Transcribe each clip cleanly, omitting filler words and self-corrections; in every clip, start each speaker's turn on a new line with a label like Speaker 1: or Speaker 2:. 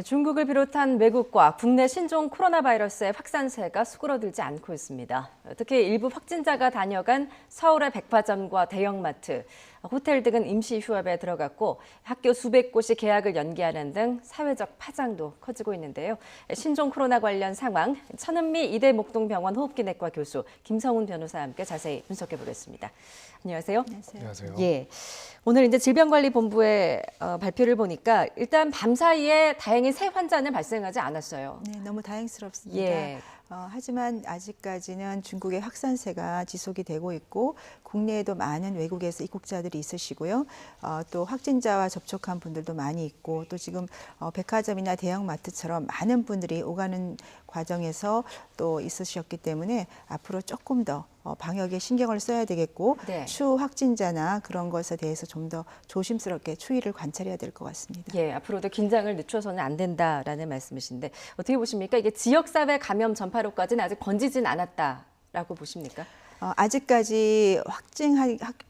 Speaker 1: 중국을 비롯한 외국과 국내 신종 코로나 바이러스의 확산세가 수그러들지 않고 있습니다. 특히 일부 확진자가 다녀간 서울의 백화점과 대형마트, 호텔 등은 임시 휴업에 들어갔고 학교 수백 곳이 개학을 연기하는 등 사회적 파장도 커지고 있는데요. 신종 코로나 관련 상황, 천은미 이대 목동병원 호흡기내과 교수 김성훈 변호사와 함께 자세히 분석해 보겠습니다. 안녕하세요.
Speaker 2: 안녕하세요.
Speaker 1: 예. 오늘 이제 질병관리본부의 발표를 보니까 일단 밤 사이에 다행히 새 환자는 발생하지 않았어요.
Speaker 3: 네, 너무 다행스럽습니다.
Speaker 1: 예.
Speaker 3: 하지만 아직까지는 중국의 확산세가 지속이 되고 있고 국내에도 많은 외국에서 입국자들이 있으시고요. 또 확진자와 접촉한 분들도 많이 있고 또 지금 백화점이나 대형마트처럼 많은 분들이 오가는 과정에서 또 있으셨기 때문에 앞으로 조금 더 방역에 신경을 써야 되겠고
Speaker 1: 네.
Speaker 3: 추후 확진자나 그런 것에 대해서 좀 더 조심스럽게 추이를 관찰해야 될 것 같습니다.
Speaker 1: 예, 앞으로도 긴장을 늦춰서는 안 된다라는 말씀이신데 어떻게 보십니까? 이게 지역사회 감염 전파로까지는 아직 번지진 않았다라고 보십니까?
Speaker 3: 아직까지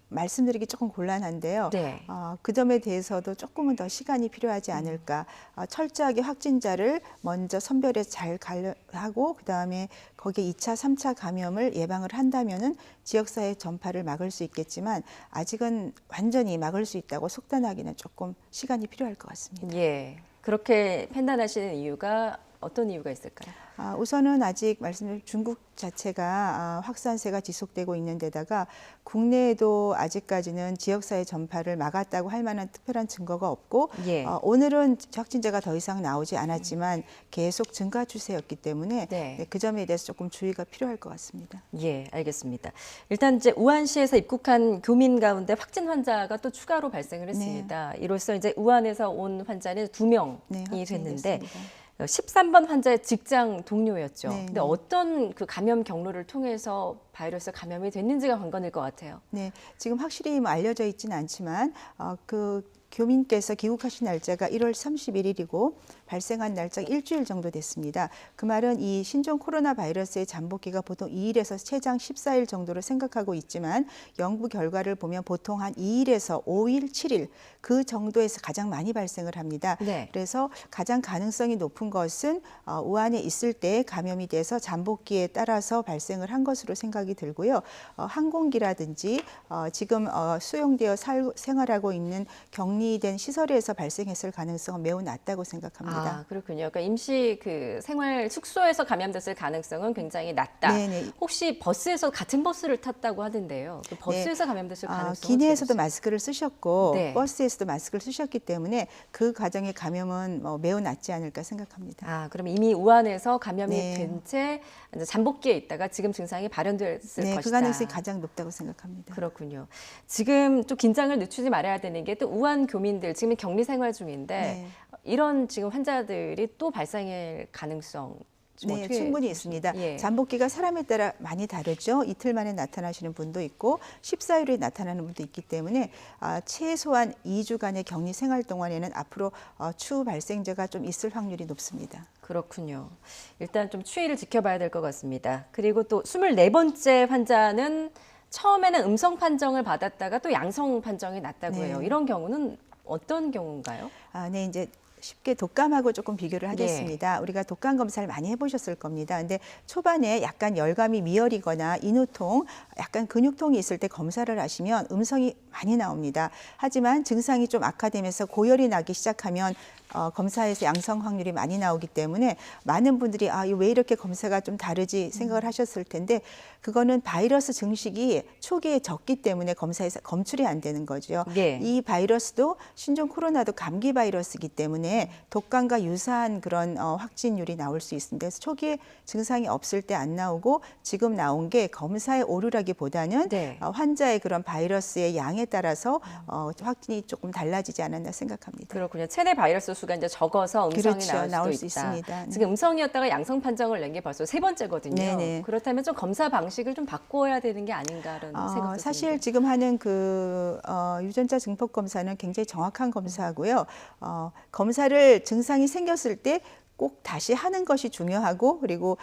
Speaker 3: 말씀드리기 조금 곤란한데요.
Speaker 1: 네.
Speaker 3: 그 점에 대해서도 조금은 더 시간이 필요하지 않을까. 철저하게 확진자를 먼저 선별해서 잘 하고 그다음에 거기에 2차, 3차 감염을 예방을 한다면은 지역사회 전파를 막을 수 있겠지만 아직은 완전히 막을 수 있다고 속단하기는 조금 시간이 필요할 것 같습니다.
Speaker 1: 예. 그렇게 판단하시는 이유가 어떤 이유가 있을까요?
Speaker 3: 우선은 아직 말씀드린 중국 자체가 확산세가 지속되고 있는 데다가 국내에도 아직까지는 지역사회 전파를 막았다고 할 만한 특별한 증거가 없고
Speaker 1: 예.
Speaker 3: 오늘은 확진자가 더 이상 나오지 않았지만 계속 증가 추세였기 때문에
Speaker 1: 네.
Speaker 3: 그 점에 대해서 조금 주의가 필요할 것 같습니다.
Speaker 1: 예, 알겠습니다. 일단 이제 우한시에서 입국한 교민 가운데 확진 환자가 또 추가로 발생을 했습니다. 이로써 이제 우한에서 온 환자는 2명이
Speaker 3: 확진이
Speaker 1: 됐는데
Speaker 3: 됐습니다.
Speaker 1: 13번 환자의 직장 동료였죠.
Speaker 3: 네,
Speaker 1: 근데
Speaker 3: 네.
Speaker 1: 어떤 그 감염 경로를 통해서 바이러스 감염이 됐는지가 관건일 것 같아요.
Speaker 3: 네, 지금 확실히 알려져 있지는 않지만 그 교민께서 귀국하신 날짜가 1월 31일이고 발생한 날짜가 일주일 정도 됐습니다. 그 말은 이 신종 코로나 바이러스의 잠복기가 보통 2일에서 최장 14일 정도로 생각하고 있지만 연구 결과를 보면 보통 한 2일에서 5일, 7일 그 정도에서 가장 많이 발생을 합니다.
Speaker 1: 네.
Speaker 3: 그래서 가장 가능성이 높은 것은 우한에 있을 때 감염이 돼서 잠복기에 따라서 발생을 한 것으로 생각이 들고요. 항공기라든지 지금 수용되어 생활하고 있는 격리된 시설에서 발생했을 가능성은 매우 낮다고 생각합니다.
Speaker 1: 그렇군요. 그러니까 임시 그 생활 숙소에서 감염됐을 가능성은 굉장히 낮다.
Speaker 3: 네네.
Speaker 1: 혹시 버스에서 같은 버스를 탔다고 하던데요. 그 버스에서 감염됐을 가능성은
Speaker 3: 기내에서도
Speaker 1: 어떻게
Speaker 3: 마스크를 쓰셨고
Speaker 1: 네.
Speaker 3: 버스에서도 마스크를 쓰셨기 때문에 그 과정의 감염은 매우 낮지 않을까 생각합니다.
Speaker 1: 그럼 이미 우한에서 감염이
Speaker 3: 네.
Speaker 1: 된 채 잠복기에 있다가 지금 증상이 발현됐을
Speaker 3: 네,
Speaker 1: 것이다.
Speaker 3: 그 가능성이 가장 높다고 생각합니다.
Speaker 1: 그렇군요. 지금 좀 긴장을 늦추지 말아야 되는 게 또 우한 교민들 지금 격리 생활 중인데
Speaker 3: 네.
Speaker 1: 이런 지금 환자들이 또 발생할 가능성 좀
Speaker 3: 네,
Speaker 1: 어떻게
Speaker 3: 충분히
Speaker 1: 보십니까?
Speaker 3: 있습니다.
Speaker 1: 예.
Speaker 3: 잠복기가 사람에 따라 많이 다르죠. 이틀 만에 나타나시는 분도 있고 14일에 나타나는 분도 있기 때문에 최소한 2주간의 격리 생활 동안에는 앞으로 추후 발생자가 좀 있을 확률이 높습니다.
Speaker 1: 그렇군요. 일단 좀 추이를 지켜봐야 될 것 같습니다. 그리고 또 24번째 환자는 처음에는 음성 판정을 받았다가 또 양성 판정이 났다고 해요.
Speaker 3: 네.
Speaker 1: 이런 경우는 어떤 경우인가요?
Speaker 3: 네, 이제 쉽게 독감하고 조금 비교를 하겠습니다. 우리가 독감 검사를 많이 해보셨을 겁니다. 근데 초반에 약간 열감이 미열이거나 인후통, 약간 근육통이 있을 때 검사를 하시면 음성이 많이 나옵니다. 하지만 증상이 좀 악화되면서 고열이 나기 시작하면 검사에서 양성 확률이 많이 나오기 때문에 많은 분들이 왜 이렇게 검사가 좀 다르지 생각을 하셨을 텐데 그거는 바이러스 증식이 초기에 적기 때문에 검사에서 검출이 안 되는 거죠.
Speaker 1: 네.
Speaker 3: 이 바이러스도 신종 코로나도 감기 바이러스이기 때문에 독감과 유사한 그런 확진율이 나올 수 있습니다. 그래서 초기에 증상이 없을 때 안 나오고 지금 나온 게 검사의 오류라기보다는
Speaker 1: 네.
Speaker 3: 환자의 그런 바이러스의 양에 따라서 확진이 조금 달라지지 않았나 생각합니다.
Speaker 1: 그렇군요. 체내 바이러스 수가 이제 적어서 음성이
Speaker 3: 그렇죠.
Speaker 1: 나올 수도
Speaker 3: 수
Speaker 1: 있다.
Speaker 3: 있습니다. 네.
Speaker 1: 지금 음성이었다가 양성 판정을 낸 게 벌써 3번째거든요.
Speaker 3: 네네.
Speaker 1: 그렇다면 좀 검사 방식을 좀 바꿔야 되는 게 아닌가라는 생각도
Speaker 3: 사실
Speaker 1: 드는데.
Speaker 3: 지금 하는 그 유전자 증폭 검사는 굉장히 정확한 검사고요. 검사를 증상이 생겼을 때 꼭 다시 하는 것이 중요하고 그리고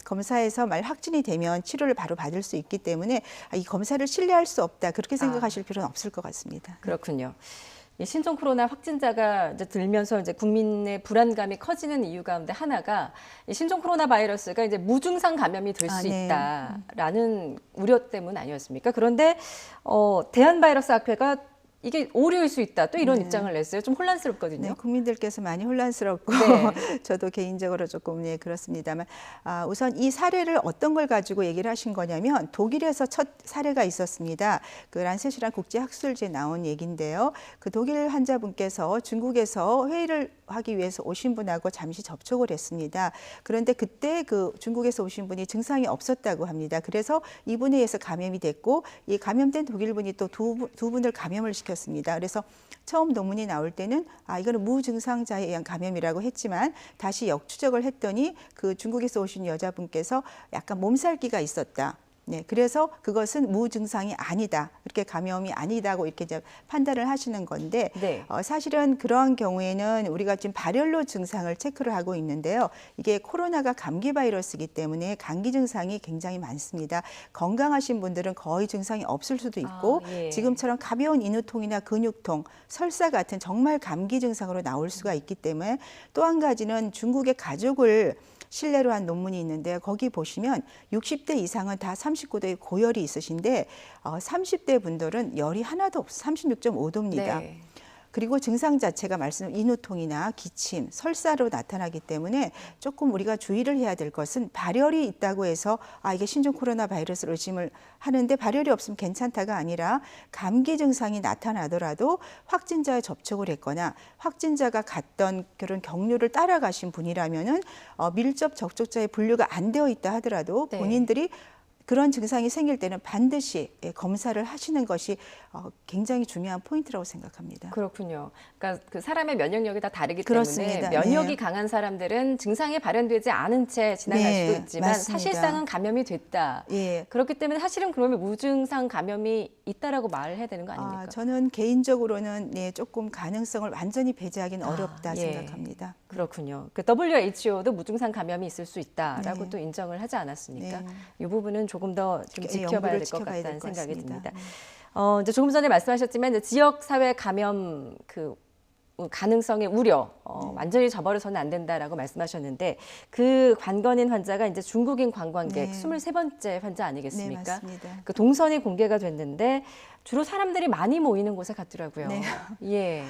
Speaker 3: 검사에서 확진이 되면 치료를 바로 받을 수 있기 때문에 이 검사를 신뢰할 수 없다 그렇게 생각하실 필요는 없을 것 같습니다.
Speaker 1: 그렇군요. 이 신종 코로나 확진자가 이제 들면서 이제 국민의 불안감이 커지는 이유 가운데 하나가 이 신종 코로나 바이러스가 이제 무증상 감염이 될 수
Speaker 3: 네.
Speaker 1: 있다라는 우려 때문 아니었습니까? 그런데 대한바이러스학회가 이게 오류일 수 있다. 또 이런 입장을 냈어요. 좀 혼란스럽거든요.
Speaker 3: 네, 국민들께서 많이 혼란스럽고
Speaker 1: 네.
Speaker 3: 저도 개인적으로 조금 그렇습니다만 우선 이 사례를 어떤 걸 가지고 얘기를 하신 거냐면 독일에서 첫 사례가 있었습니다. 그 란셋이란 국제학술지에 나온 얘기인데요. 그 독일 환자분께서 중국에서 회의를 하기 위해서 오신 분하고 잠시 접촉을 했습니다. 그런데 그때 그 중국에서 오신 분이 증상이 없었다고 합니다. 그래서 이분에 의해서 감염이 됐고 이 감염된 독일분이 또 두 분을 감염을 시켰습니다. 그래서 처음 논문이 나올 때는 이거는 무증상자에 의한 감염이라고 했지만 다시 역추적을 했더니 그 중국에서 오신 여자분께서 약간 몸살기가 있었다. 네, 그래서 그것은 무증상이 아니다. 이렇게 감염이 아니다고 이렇게 이제 판단을 하시는 건데
Speaker 1: 네.
Speaker 3: 사실은 그러한 경우에는 우리가 지금 발열로 증상을 체크를 하고 있는데요. 이게 코로나가 감기 바이러스이기 때문에 감기 증상이 굉장히 많습니다. 건강하신 분들은 거의 증상이 없을 수도 있고
Speaker 1: 예.
Speaker 3: 지금처럼 가벼운 인후통이나 근육통, 설사 같은 정말 감기 증상으로 나올 수가 있기 때문에 또 한 가지는 중국의 가족을 신뢰로 한 논문이 있는데 거기 보시면 60대 이상은 다 39도의 고열이 있으신데 30대 분들은 열이 하나도 없어 36.5도입니다.
Speaker 1: 네.
Speaker 3: 그리고 증상 자체가 말씀 인후통이나 기침, 설사로 나타나기 때문에 조금 우리가 주의를 해야 될 것은 발열이 있다고 해서 이게 신종 코로나 바이러스를 의심을 하는데 발열이 없으면 괜찮다가 아니라 감기 증상이 나타나더라도 확진자에 접촉을 했거나 확진자가 갔던 그런 경로를 따라가신 분이라면은 밀접 접촉자의 분류가 안 되어 있다 하더라도
Speaker 1: 네.
Speaker 3: 본인들이 그런 증상이 생길 때는 반드시 검사를 하시는 것이 굉장히 중요한 포인트라고 생각합니다.
Speaker 1: 그렇군요. 그러니까 그 사람의 면역력이 다 다르기
Speaker 3: 그렇습니다.
Speaker 1: 때문에 면역이
Speaker 3: 네.
Speaker 1: 강한 사람들은 증상이 발현되지 않은 채 지나갈
Speaker 3: 네,
Speaker 1: 수도 있지만
Speaker 3: 맞습니다.
Speaker 1: 사실상은 감염이 됐다.
Speaker 3: 예.
Speaker 1: 그렇기 때문에 사실은 그러면 무증상 감염이 있다라고 말을 해야 되는 거 아닙니까?
Speaker 3: 저는 개인적으로는 조금 가능성을 완전히 배제하기는 어렵다
Speaker 1: 예.
Speaker 3: 생각합니다.
Speaker 1: 그렇군요. 그 WHO도 무증상 감염이 있을 수 있다라고
Speaker 3: 네.
Speaker 1: 또 인정을 하지 않았습니까?
Speaker 3: 네.
Speaker 1: 이 부분은 조금 더 좀 지켜봐야
Speaker 3: 연구를
Speaker 1: 될 것
Speaker 3: 지켜봐야
Speaker 1: 같다는
Speaker 3: 될것
Speaker 1: 생각이
Speaker 3: 같습니다.
Speaker 1: 듭니다. 이제 조금 전에 말씀하셨지만 이제 지역 사회 감염 그 가능성의 우려 완전히 저버려서는 안 된다라고 말씀하셨는데 그 관건인 환자가 이제 중국인 관광객
Speaker 3: 네.
Speaker 1: 23번째 환자
Speaker 3: 네,
Speaker 1: 아니겠습니까?
Speaker 3: 맞습니다.
Speaker 1: 그 동선이 공개가 됐는데 주로 사람들이 많이 모이는 곳에 갔더라고요.
Speaker 3: 네.
Speaker 1: 예.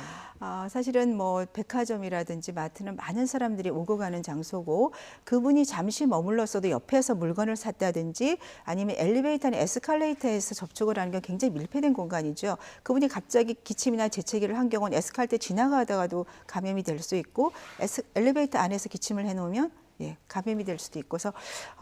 Speaker 3: 사실은 뭐 백화점이라든지 마트는 많은 사람들이 오고 가는 장소고 그분이 잠시 머물렀어도 옆에서 물건을 샀다든지 아니면 엘리베이터나 에스컬레이터에서 접촉을 하는 게 굉장히 밀폐된 공간이죠. 그분이 갑자기 기침이나 재채기를 한 경우는 에스컬레이터 지나가다가도 감염이 될 수 있고 엘리베이터 안에서 기침을 해놓으면 감염이 될 수도 있고서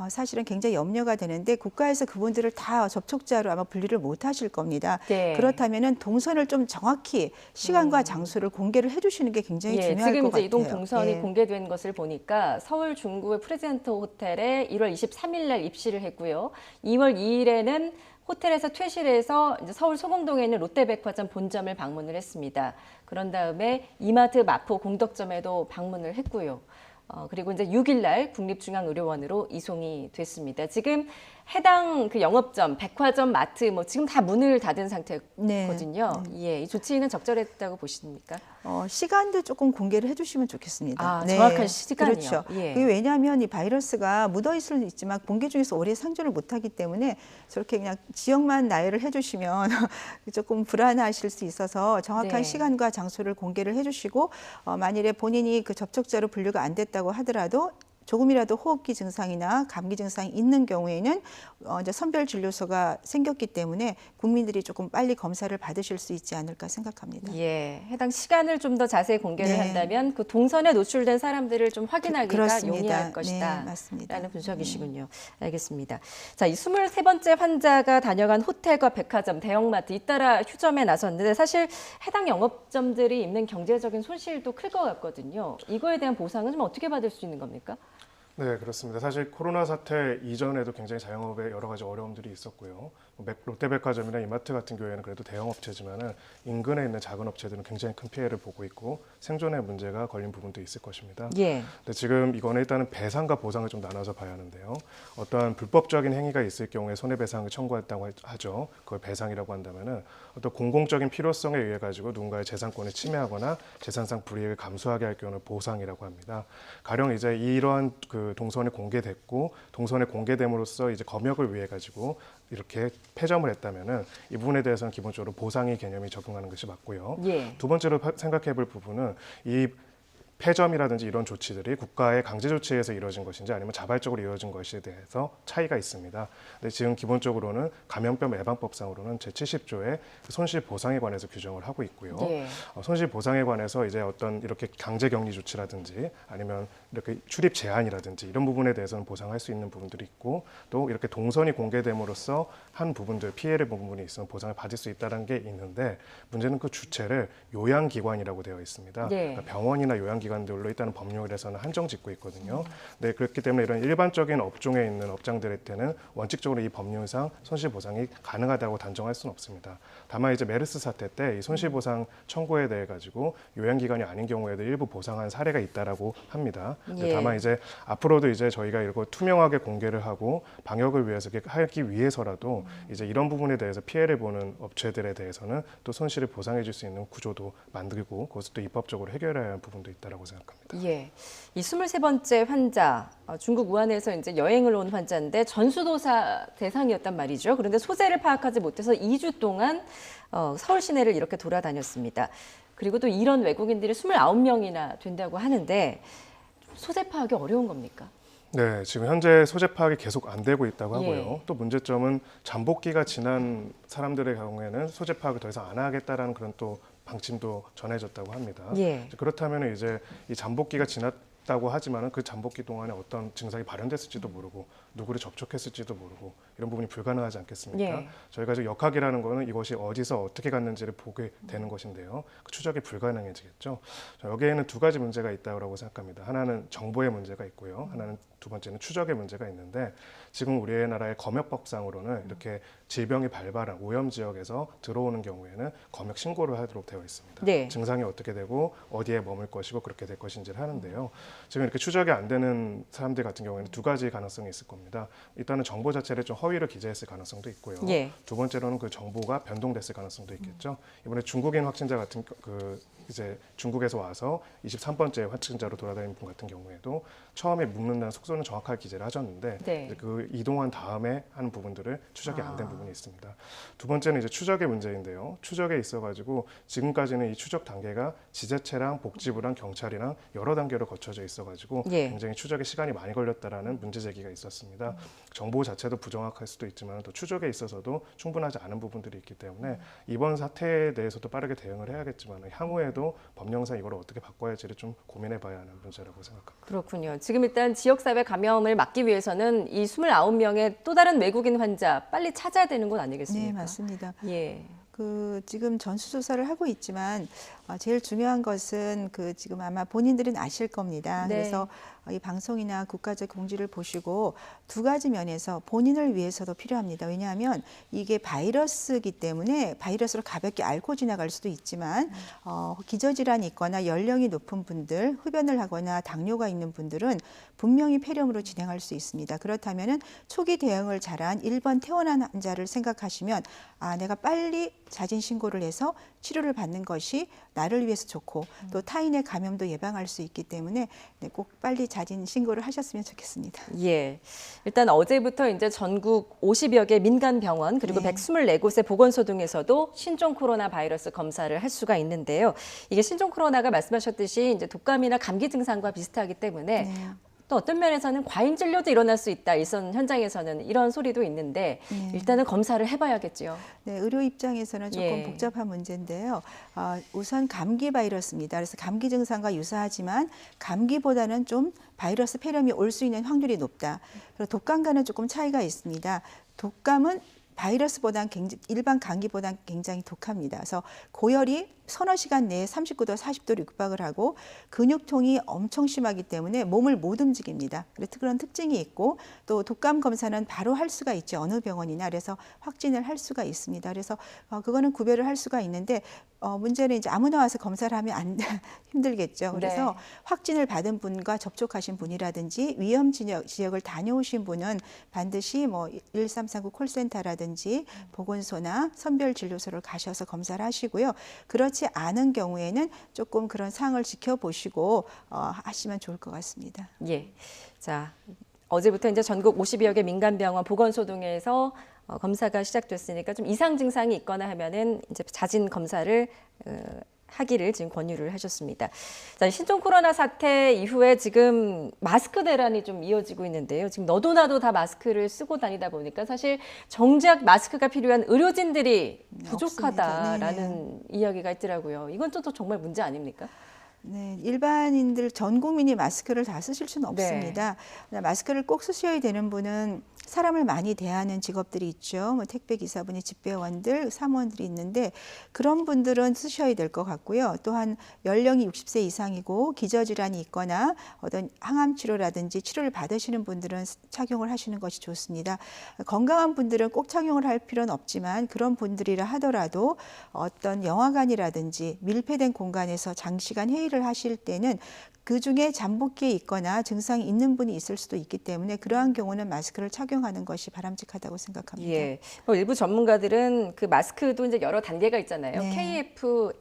Speaker 3: 사실은 굉장히 염려가 되는데 국가에서 그분들을 다 접촉자로 아마 분리를 못 하실 겁니다.
Speaker 1: 네.
Speaker 3: 그렇다면은 동선을 좀 정확히 시간과 장소를 공개를 해주시는 게 굉장히 중요할
Speaker 1: 지금
Speaker 3: 것
Speaker 1: 이제
Speaker 3: 같아요.
Speaker 1: 이동 동선이
Speaker 3: 예.
Speaker 1: 공개된 것을 보니까 서울 중구의 프레지던트 호텔에 1월 23일 날 입실을 했고요. 2월 2일에는 호텔에서 퇴실해서 이제 서울 소공동에 있는 롯데백화점 본점을 방문을 했습니다. 그런 다음에 이마트 마포 공덕점에도 방문을 했고요. 그리고 이제 6일 날 국립중앙의료원으로 이송이 됐습니다. 지금 해당 그 영업점, 백화점, 마트 뭐 지금 다 문을 닫은 상태거든요. 예, 이 조치는 적절했다고 보십니까?
Speaker 3: 시간도 조금 공개를 해주시면 좋겠습니다.
Speaker 1: 정확한 시간이요.
Speaker 3: 그렇죠.
Speaker 1: 예.
Speaker 3: 그게 왜냐하면 이 바이러스가 묻어있을 수는 있지만 공기 중에서 오래 상존을 못하기 때문에 저렇게 그냥 지역만 나열을 해주시면 조금 불안하실 수 있어서 정확한
Speaker 1: 네.
Speaker 3: 시간과 장소를 공개를 해주시고 만일에 본인이 그 접촉자로 분류가 안 됐다고 하더라도 조금이라도 호흡기 증상이나 감기 증상이 있는 경우에는 이제 선별 진료소가 생겼기 때문에 국민들이 조금 빨리 검사를 받으실 수 있지 않을까 생각합니다.
Speaker 1: 예, 해당 시간을 좀 더 자세히 공개를
Speaker 3: 네.
Speaker 1: 한다면 그 동선에 노출된 사람들을 좀 확인하기가
Speaker 3: 그렇습니다.
Speaker 1: 용이할 것이다.
Speaker 3: 네, 맞습니다.
Speaker 1: 라는 분석이시군요. 알겠습니다. 자, 이 23번째 환자가 다녀간 호텔과 백화점, 대형마트 잇따라 휴점에 나섰는데 사실 해당 영업점들이 입는 경제적인 손실도 클 것 같거든요. 이거에 대한 보상은 좀 어떻게 받을 수 있는 겁니까?
Speaker 2: 네, 그렇습니다. 사실 코로나 사태 이전에도 굉장히 자영업에 여러 가지 어려움들이 있었고요. 롯데백화점이나 이마트 같은 경우에는 그래도 대형 업체지만은 인근에 있는 작은 업체들은 굉장히 큰 피해를 보고 있고 생존의 문제가 걸린 부분도 있을 것입니다.
Speaker 1: 예.
Speaker 2: 근데 지금 이거는 일단은 배상과 보상을 좀 나눠서 봐야 하는데요. 어떠한 불법적인 행위가 있을 경우에 손해배상을 청구했다고 하죠. 그걸 배상이라고 한다면은 어떤 공공적인 필요성에 의해 가지고 누군가의 재산권을 침해하거나 재산상 불이익을 감수하게 할 경우는 보상이라고 합니다. 가령 이제 이러한 그 동선이 공개됐고 동선이 공개됨으로써 이제 검역을 위해 가지고 이렇게 폐점을 했다면은 이 부분에 대해서는 기본적으로 보상의 개념이 적용하는 것이 맞고요.
Speaker 1: 예.
Speaker 2: 두 번째로 생각해 볼 부분은 이 폐점이라든지 이런 조치들이 국가의 강제 조치에서 이루어진 것인지 아니면 자발적으로 이루어진 것에 대해서 차이가 있습니다. 근데 지금 기본적으로는 감염병 예방법상으로는 제70조의 손실 보상에 관해서 규정을 하고 있고요.
Speaker 1: 예.
Speaker 2: 손실 보상에 관해서 이제 어떤 이렇게 강제 격리 조치라든지 아니면 이렇게 출입 제한이라든지 이런 부분에 대해서는 보상할 수 있는 부분들이 있고 또 이렇게 동선이 공개됨으로써 한 부분들 피해를 본 부분이 있으면 보상을 받을 수 있다는 게 있는데 문제는 그 주체를 요양기관이라고 되어 있습니다.
Speaker 1: 네.
Speaker 2: 그러니까 병원이나 요양기관들로 일단은 법률에서는 한정 짓고 있거든요. 네, 그렇기 때문에 이런 일반적인 업종에 있는 업장들한테는 원칙적으로 이 법률상 손실보상이 가능하다고 단정할 수는 없습니다. 다만 이제 메르스 사태 때 이 손실보상 청구에 대해 가지고 요양기관이 아닌 경우에도 일부 보상한 사례가 있다라고 합니다.
Speaker 1: 예.
Speaker 2: 다만 이제 앞으로도 이제 저희가 이거 투명하게 공개를 하고 방역을 위해서 하기 위해서라도 이제 이런 부분에 대해서 피해를 보는 업체들에 대해서는 또 손실을 보상해 줄 수 있는 구조도 만들고 그것을 또 입법적으로 해결해야 하는 부분도 있다라고 생각합니다.
Speaker 1: 예. 이 23번째 환자, 중국 우한에서 이제 여행을 온 환자인데 전수조사 대상이었단 말이죠. 그런데 소재를 파악하지 못해서 2주 동안 서울 시내를 이렇게 돌아다녔습니다. 그리고 또 이런 외국인들이 29명이나 된다고 하는데 소재 파악이 어려운 겁니까?
Speaker 2: 네, 지금 현재 소재 파악이 계속 안 되고 있다고 하고요.
Speaker 1: 예.
Speaker 2: 또 문제점은 잠복기가 지난 사람들의 경우에는 소재 파악을 더 이상 안 하겠다라는 그런 또 방침도 전해졌다고 합니다.
Speaker 1: 예.
Speaker 2: 그렇다면 이제 이 잠복기가 지났다고 하지만은 그 잠복기 동안에 어떤 증상이 발현됐을지도 모르고 누구를 접촉했을지도 모르고 이런 부분이 불가능하지 않겠습니까?
Speaker 1: 예.
Speaker 2: 저희가 이제 역학이라는 거는 이것이 어디서 어떻게 갔는지를 보게 되는 것인데요. 그 추적이 불가능해지겠죠. 여기에는 두 가지 문제가 있다고 생각합니다. 하나는 정보의 문제가 있고요. 하나는 두 번째는 추적의 문제가 있는데 지금 우리나라의 검역법상으로는 이렇게 질병이 발발한 오염 지역에서 들어오는 경우에는 검역 신고를 하도록 되어 있습니다.
Speaker 1: 네.
Speaker 2: 증상이 어떻게 되고 어디에 머물 것이고 그렇게 될 것인지를 하는데요. 지금 이렇게 추적이 안 되는 사람들 같은 경우에는 두 가지 가능성이 있을 겁니다. 일단은 정보 자체를 좀 허위로 기재했을 가능성도 있고요.
Speaker 1: 예.
Speaker 2: 두 번째로는 그 정보가 변동됐을 가능성도 있겠죠. 이번에 중국인 확진자 같은 이제 중국에서 와서 23번째 확진자로 돌아다니는 분 같은 경우에도 처음에 묵는다는 숙소는 정확하게 기재를 하셨는데
Speaker 1: 네.
Speaker 2: 이제 그 이동한 다음에 하는 부분들을 추적이 안 된 부분이 있습니다. 두 번째는 이제 추적의 문제인데요. 추적에 있어가지고 지금까지는 이 추적 단계가 지자체랑 복지부랑 경찰이랑 여러 단계로 거쳐져 있어가지고
Speaker 1: 예.
Speaker 2: 굉장히 추적에 시간이 많이 걸렸다라는 문제 제기가 있었습니다. 정보 자체도 부정확할 수도 있지만 또 추적에 있어서도 충분하지 않은 부분들이 있기 때문에 이번 사태에 대해서도 빠르게 대응을 해야겠지만 향후에도 법령상 이걸 어떻게 바꿔야 할지를 좀 고민해봐야 하는 문제라고 생각합니다.
Speaker 1: 그렇군요. 지금 일단 지역사회 감염을 막기 위해서는 이 29명의 또 다른 외국인 환자 빨리 찾아야 되는 건 아니겠습니까?
Speaker 3: 네, 맞습니다.
Speaker 1: 예.
Speaker 3: 지금 전수조사를 하고 있지만 제일 중요한 것은 지금 아마 본인들은 아실 겁니다.
Speaker 1: 네.
Speaker 3: 그래서 이 방송이나 국가적 공지를 보시고 두 가지 면에서 본인을 위해서도 필요합니다. 왜냐하면 이게 바이러스이기 때문에 바이러스를 가볍게 앓고 지나갈 수도 있지만 기저질환이 있거나 연령이 높은 분들, 흡연을 하거나 당뇨가 있는 분들은 분명히 폐렴으로 진행할 수 있습니다. 그렇다면 초기 대응을 잘한 1번 퇴원한 환자를 생각하시면 내가 빨리 자진 신고를 해서 치료를 받는 것이 나를 위해서 좋고 또 타인의 감염도 예방할 수 있기 때문에 꼭 빨리 자진 신고를 하셨으면 좋겠습니다.
Speaker 1: 예. 일단 어제부터 이제 전국 50여 개 민간 병원 그리고
Speaker 3: 네.
Speaker 1: 124곳의 보건소 등에서도 신종 코로나 바이러스 검사를 할 수가 있는데요. 이게 신종 코로나가 말씀하셨듯이 이제 독감이나 감기 증상과 비슷하기 때문에
Speaker 3: 네.
Speaker 1: 또 어떤 면에서는 과잉 진료도 일어날 수 있다. 일선 현장에서는 이런 소리도 있는데 일단은 검사를 해봐야겠죠.
Speaker 3: 네, 의료 입장에서는 조금
Speaker 1: 예.
Speaker 3: 복잡한 문제인데요. 우선 감기 바이러스입니다. 그래서 감기 증상과 유사하지만 감기보다는 좀 바이러스 폐렴이 올 수 있는 확률이 높다. 그리고 독감과는 조금 차이가 있습니다. 독감은 바이러스보다는 일반 감기보다는 굉장히 독합니다. 그래서 고열이 서너 시간 내에 39도, 40도로 육박을 하고 근육통이 엄청 심하기 때문에 몸을 못 움직입니다. 그래서 그런 특징이 있고 또 독감 검사는 바로 할 수가 있죠. 어느 병원이나. 그래서 확진을 할 수가 있습니다. 그래서 그거는 구별을 할 수가 있는데 문제는 이제 아무나 와서 검사를 하면 안 힘들겠죠. 그래서
Speaker 1: 네.
Speaker 3: 확진을 받은 분과 접촉하신 분이라든지 위험 지역을 다녀오신 분은 반드시 뭐 1339 콜센터라든지 보건소나 선별진료소를 가셔서 검사를 하시고요. 그렇지 않은 경우에는 조금 그런 사항을 지켜보시고 하시면 좋을 것 같습니다.
Speaker 1: 예. 자, 어제부터 이제 전국 50여 개 민간병원 보건소 등에서 검사가 시작됐으니까 좀 이상 증상이 있거나 하면은 이제 자진 검사를 하기를 지금 권유를 하셨습니다. 자, 신종 코로나 사태 이후에 지금 마스크 대란이 좀 이어지고 있는데요. 지금 너도 나도 다 마스크를 쓰고 다니다 보니까 사실 정작 마스크가 필요한 의료진들이 부족하다라는 이야기가 있더라고요. 이건 또 정말 문제 아닙니까?
Speaker 3: 네, 일반인들 전 국민이 마스크를 다 쓰실 수는 없습니다. 마스크를 꼭 쓰셔야 되는 분은 사람을 많이 대하는 직업들이 있죠. 뭐 택배 기사분이 집배원들, 사무원들이 있는데 그런 분들은 쓰셔야 될 것 같고요. 또한 연령이 60세 이상이고 기저질환이 있거나 어떤 항암 치료라든지 치료를 받으시는 분들은 착용을 하시는 것이 좋습니다. 건강한 분들은 꼭 착용을 할 필요는 없지만 그런 분들이라 하더라도 어떤 영화관이라든지 밀폐된 공간에서 장시간 회의를 하실 때는 그중에 잠복기에 있거나 증상이 있는 분이 있을 수도 있기 때문에 그러한 경우는 마스크를 착용하는 것이 바람직하다고 생각합니다.
Speaker 1: 예. 일부 전문가들은 그 마스크도 이제 여러 단계가 있잖아요.
Speaker 3: 네.
Speaker 1: KF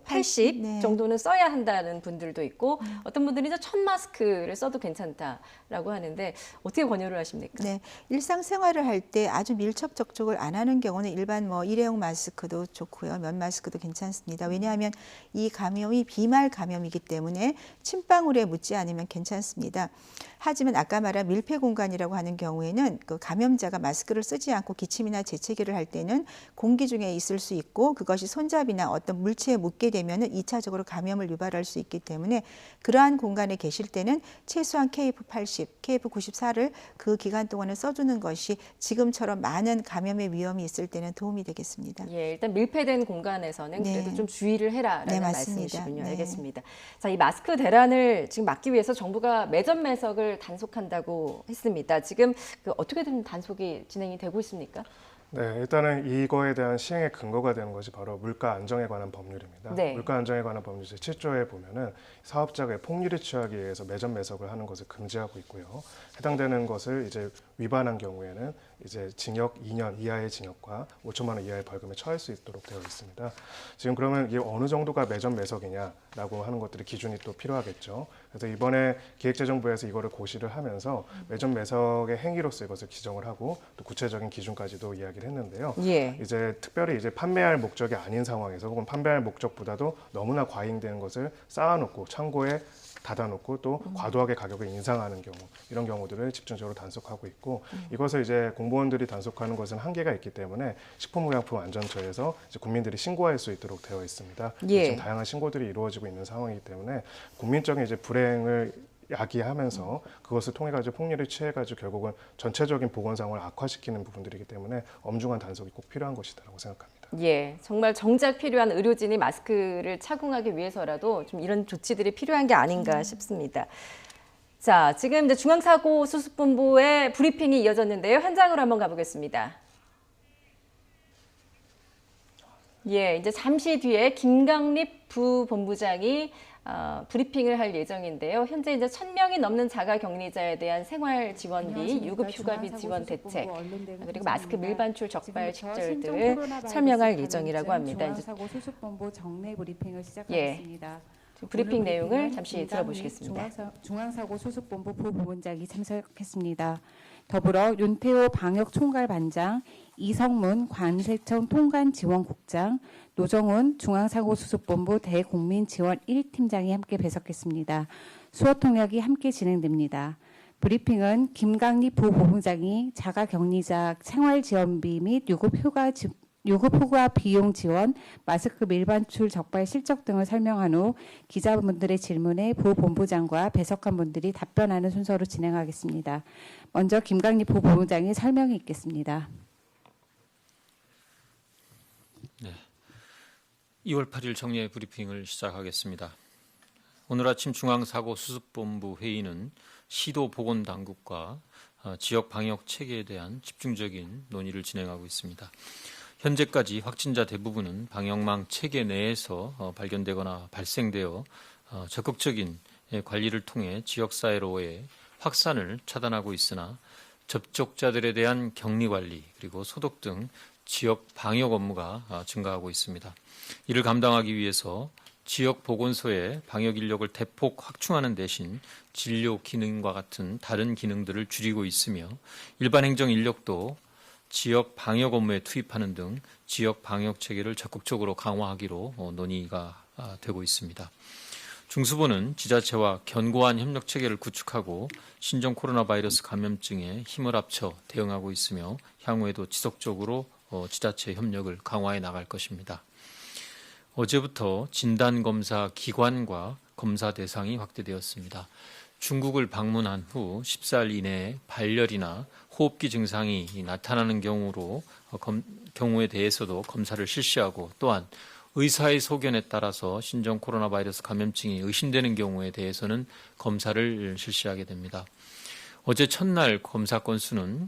Speaker 1: 80
Speaker 3: 네.
Speaker 1: 정도는 써야 한다는 분들도 있고 어떤 분들은 이제 1000 마스크를 써도 괜찮다라고 하는데 어떻게 권유를 하십니까?
Speaker 3: 네, 일상생활을 할 때 아주 밀접 접촉을 안 하는 경우는 일반 뭐 일회용 마스크도 좋고요, 면 마스크도 괜찮습니다. 왜냐하면 이 감염이 비말 감염이기 때문에 침방울에 묻지 않으면 괜찮습니다. 하지만 아까 말한 밀폐 공간이라고 하는 경우에는 그 감염자가 마스크를 쓰지 않고 기침이나 재채기를 할 때는 공기 중에 있을 수 있고 그것이 손잡이나 어떤 물체에 묻게 되면은 2차적으로 감염을 유발할 수 있기 때문에 그러한 공간에 계실 때는 최소한 KF80, KF94를 그 기간 동안에 써주는 것이 지금처럼 많은 감염의 위험이 있을 때는 도움이 되겠습니다.
Speaker 1: 예, 일단 밀폐된 공간에서는
Speaker 3: 네.
Speaker 1: 그래도 좀 주의를 해라라는
Speaker 3: 네, 맞습니다.
Speaker 1: 말씀이시군요.
Speaker 3: 네.
Speaker 1: 알겠습니다. 자, 이 마스크 대란을 지금 막기 위해서 정부가 매점 매석을 단속한다고 했습니다. 지금 어떻게 된 단속이 진행이 되고 있습니까?
Speaker 2: 네, 일단은 이거에 대한 시행의 근거가 되는 것이 바로 물가 안정에 관한 법률입니다.
Speaker 1: 네.
Speaker 2: 물가 안정에 관한 법률 제7조에 보면은 사업자가 폭리를 취하기 위해서 매점 매석을 하는 것을 금지하고 있고요. 해당되는 것을 이제 위반한 경우에는 이제 징역 2년 이하의 징역과 5천만 원 이하의 벌금에 처할 수 있도록 되어 있습니다. 지금 그러면 이게 어느 정도가 매점 매석이냐라고 하는 것들이 기준이 또 필요하겠죠. 그래서 이번에 기획재정부에서 이거를 고시를 하면서 매점 매석의 행위로서 이것을 규정을 하고 또 구체적인 기준까지도 이야기를 했는데요.
Speaker 1: 예.
Speaker 2: 이제 특별히 이제 판매할 목적이 아닌 상황에서 혹은 판매할 목적보다도 너무나 과잉되는 것을 쌓아놓고 창고에 닫아놓고 또 과도하게 가격을 인상하는 경우 이런 경우들을 집중적으로 단속하고 있고 이것을 이제 공무원들이 단속하는 것은 한계가 있기 때문에 식품의약품안전처에서 이제 국민들이 신고할 수 있도록 되어 있습니다.
Speaker 1: 예.
Speaker 2: 지금 다양한 신고들이 이루어지고 있는 상황이기 때문에 국민적인 이제 불행을 야기하면서 그것을 통해 가지고 폭리를 취해 가지고 결국은 전체적인 보건 상황을 악화시키는 부분들이기 때문에 엄중한 단속이 꼭 필요한 것이다라고 생각합니다.
Speaker 1: 예, 정말 정작 필요한 의료진이 마스크를 착용하기 위해서라도 좀 이런 조치들이 필요한 게 아닌가 싶습니다. 자, 지금 이제 중앙사고수습본부의 브리핑이 이어졌는데요. 현장으로 한번 가보겠습니다. 예, 이제 잠시 뒤에 김강립 부본부장이 브리핑을 할 예정인데요. 현재 이제 1,000명이 넘는 자가격리자에 대한 생활 지원비, 유급 휴가비 지원 대책, 그리고 마스크 밀반출 적발 시절들을 설명할 예정이라고 합니다.
Speaker 4: 중앙사고수습본부 정례 브리핑을 시작하겠습니다.
Speaker 1: 브리핑 내용을 잠시 들어보시겠습니다.
Speaker 4: 중앙사고수습본부 부부본장이 참석했습니다. 더불어 윤태호 방역총괄반장, 이성문 관세청 통관지원국장, 노정훈 중앙사고수습본부 대국민지원 1팀장이 함께 배석했습니다. 수어 통역이 함께 진행됩니다. 브리핑은 김강립 부본부장이 자가격리자 생활지원비 및 유급휴가 비용 지원, 마스크 밀반출 적발 실적 등을 설명한 후 기자분들의 질문에 부본부장과 배석한 분들이 답변하는 순서로 진행하겠습니다. 먼저 김강립 부본부장의 설명이 있겠습니다.
Speaker 5: 네. 2월 8일 정례 브리핑을 시작하겠습니다. 오늘 아침 중앙사고수습본부 회의는 시도 보건당국과 지역 방역 체계에 대한 집중적인 논의를 진행하고 있습니다. 현재까지 확진자 대부분은 방역망 체계 내에서 발견되거나 발생되어 적극적인 관리를 통해 지역사회로의 확산을 차단하고 있으나 접촉자들에 대한 격리관리 그리고 소독 등 지역 방역 업무가 증가하고 있습니다. 이를 감당하기 위해서 지역 보건소의 방역 인력을 대폭 확충하는 대신 진료 기능과 같은 다른 기능들을 줄이고 있으며 일반 행정 인력도 지역 방역 업무에 투입하는 등 지역 방역 체계를 적극적으로 강화하기로 논의가 되고 있습니다. 중수부는 지자체와 견고한 협력 체계를 구축하고 신종 코로나 바이러스 감염증에 힘을 합쳐 대응하고 있으며 향후에도 지속적으로 지자체 협력을 강화해 나갈 것입니다. 어제부터 진단검사 기관과 검사 대상이 확대되었습니다. 중국을 방문한 후 14일 이내에 발열이나 호흡기 증상이 나타나는 경우에 대해서도 검사를 실시하고 또한 의사의 소견에 따라서 신종 코로나 바이러스 감염증이 의심되는 경우에 대해서는 검사를 실시하게 됩니다. 어제 첫날 검사 건수는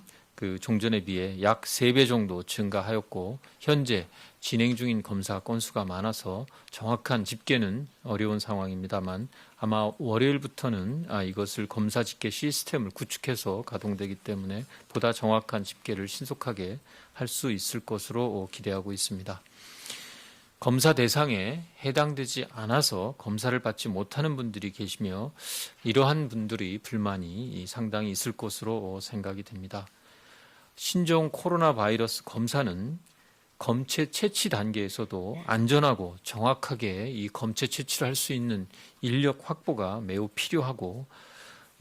Speaker 5: 종전에 비해 약 3배 정도 증가하였고 현재 진행 중인 검사 건수가 많아서 정확한 집계는 어려운 상황입니다만 아마 월요일부터는 이것을 검사 집계 시스템을 구축해서 가동되기 때문에 보다 정확한 집계를 신속하게 할 수 있을 것으로 기대하고 있습니다. 검사 대상에 해당되지 않아서 검사를 받지 못하는 분들이 계시며 이러한 분들의 불만이 상당히 있을 것으로 생각이 됩니다. 신종 코로나 바이러스 검사는 검체 채취 단계에서도 안전하고 정확하게 이 검체 채취를 할 수 있는 인력 확보가 매우 필요하고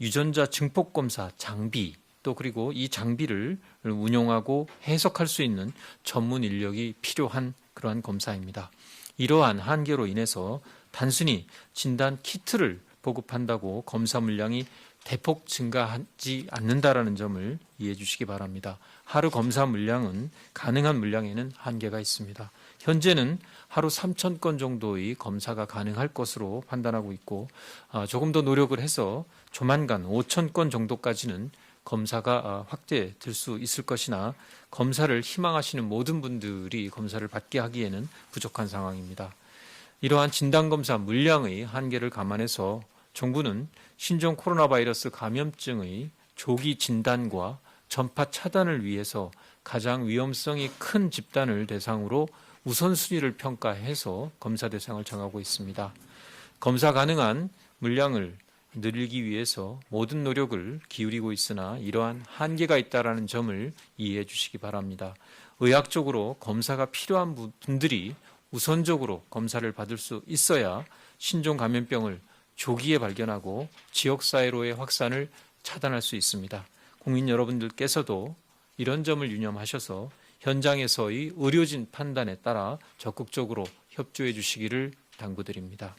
Speaker 5: 유전자 증폭 검사 장비 또 그리고 이 장비를 운용하고 해석할 수 있는 전문 인력이 필요한 그러한 검사입니다. 이러한 한계로 인해서 단순히 진단 키트를 보급한다고 검사 물량이 대폭 증가하지 않는다라는 점을 이해해 주시기 바랍니다. 하루 검사 물량은 가능한 물량에는 한계가 있습니다. 현재는 하루 3,000건 정도의 검사가 가능할 것으로 판단하고 있고 조금 더 노력을 해서 조만간 5,000건 정도까지는 검사가 확대될 수 있을 것이나 검사를 희망하시는 모든 분들이 검사를 받게 하기에는 부족한 상황입니다. 이러한 진단검사 물량의 한계를 감안해서 정부는 신종 코로나 바이러스 감염증의 조기 진단과 전파 차단을 위해서 가장 위험성이 큰 집단을 대상으로 우선순위를 평가해서 검사 대상을 정하고 있습니다. 검사 가능한 물량을 늘리기 위해서 모든 노력을 기울이고 있으나 이러한 한계가 있다는 점을 이해해 주시기 바랍니다. 의학적으로 검사가 필요한 분들이 우선적으로 검사를 받을 수 있어야 신종 감염병을 조기에 발견하고 지역사회로의 확산을 차단할 수 있습니다. 국민 여러분들께서도 이런 점을 유념하셔서 현장에서의 의료진 판단에 따라 적극적으로 협조해 주시기를 당부드립니다.